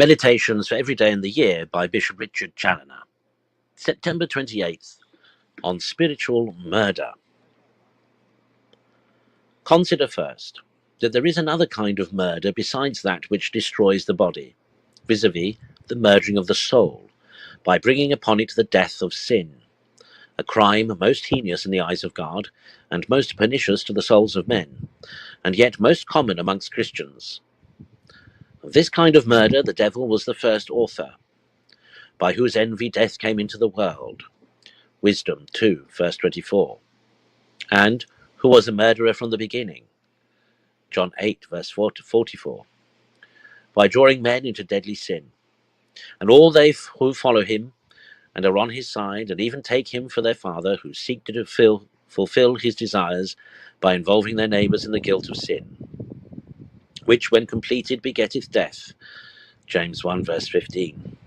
Meditations for every day in the year by Bishop Richard Challoner. September 28th, on spiritual murder. Consider first that there is another kind of murder besides that which destroys the body, vis-a-vis the murdering of the soul, by bringing upon it the death of sin, a crime most heinous in the eyes of God, and most pernicious to the souls of men, and yet most common amongst Christians. Of this kind of murder the devil was the first author, by whose envy death came into the world. Wisdom 2, verse 24. And who was a murderer from the beginning. John 8, verse 44. By drawing men into deadly sin. And all they who follow him, and are on his side, and even take him for their father, who seek to fulfill his desires by involving their neighbours in the guilt of sin, which when completed begetteth death. James 1, verse 15.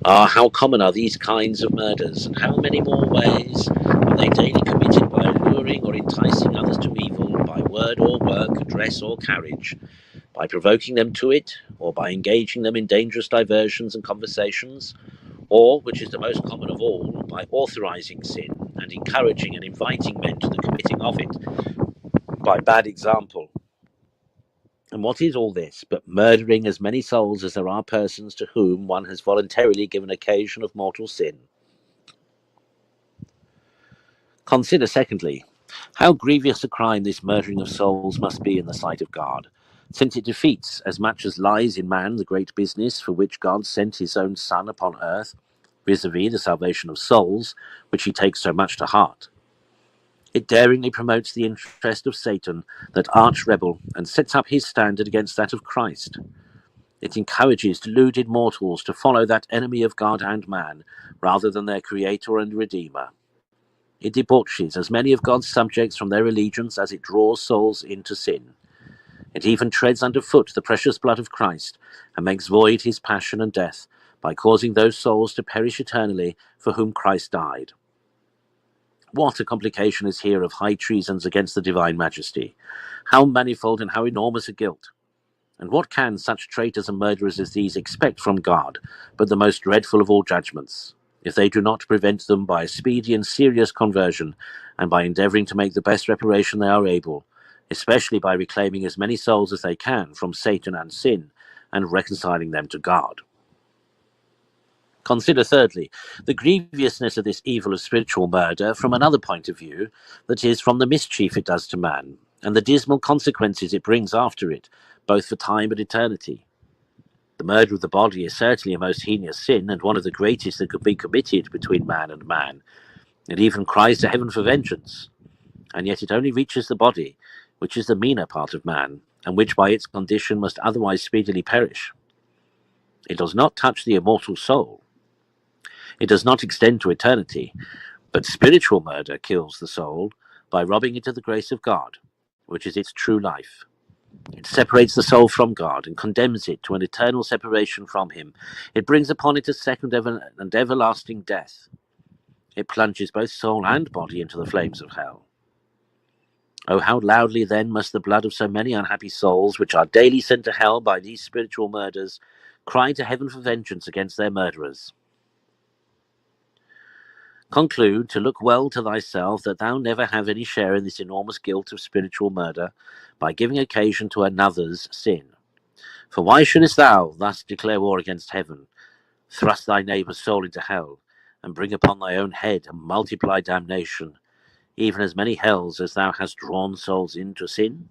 Ah, how common are these kinds of murders, and how many more ways are they daily committed by alluring or enticing others to evil, by word or work, address or carriage, by provoking them to it, or by engaging them in dangerous diversions and conversations, or, which is the most common of all, by authorizing sin and encouraging and inviting men to the committing of it by bad example. And what is all this but murdering as many souls as there are persons to whom one has voluntarily given occasion of mortal sin? Consider, secondly, how grievous a crime this murdering of souls must be in the sight of God, since it defeats, as much as lies in man, the great business for which God sent his own Son upon earth, vis-a-vis the salvation of souls, which he takes so much to heart. It daringly promotes the interest of Satan, that arch-rebel, and sets up his standard against that of Christ. It encourages deluded mortals to follow that enemy of God and man, rather than their Creator and Redeemer. It debauches as many of God's subjects from their allegiance as it draws souls into sin. It even treads underfoot the precious blood of Christ, and makes void his passion and death, by causing those souls to perish eternally for whom Christ died. What a complication is here of high treasons against the divine majesty! How manifold and how enormous a guilt! And what can such traitors and murderers as these expect from God, but the most dreadful of all judgments, if they do not prevent them by a speedy and serious conversion, and by endeavouring to make the best reparation they are able, especially by reclaiming as many souls as they can from Satan and sin, and reconciling them to God. Consider, thirdly, the grievousness of this evil of spiritual murder from another point of view, that is, from the mischief it does to man, and the dismal consequences it brings after it, both for time and eternity. The murder of the body is certainly a most heinous sin, and one of the greatest that could be committed between man and man. It even cries to heaven for vengeance, and yet it only reaches the body, which is the meaner part of man, and which by its condition must otherwise speedily perish. It does not touch the immortal soul. It does not extend to eternity, but spiritual murder kills the soul by robbing it of the grace of God, which is its true life. It separates the soul from God and condemns it to an eternal separation from him. It brings upon it a second and everlasting death. It plunges both soul and body into the flames of hell. Oh, how loudly then must the blood of so many unhappy souls, which are daily sent to hell by these spiritual murders, cry to heaven for vengeance against their murderers. Conclude to look well to thyself, that thou never have any share in this enormous guilt of spiritual murder, by giving occasion to another's sin. For why shouldest thou thus declare war against heaven, thrust thy neighbour's soul into hell, and bring upon thy own head and multiply damnation, even as many hells as thou hast drawn souls into sin?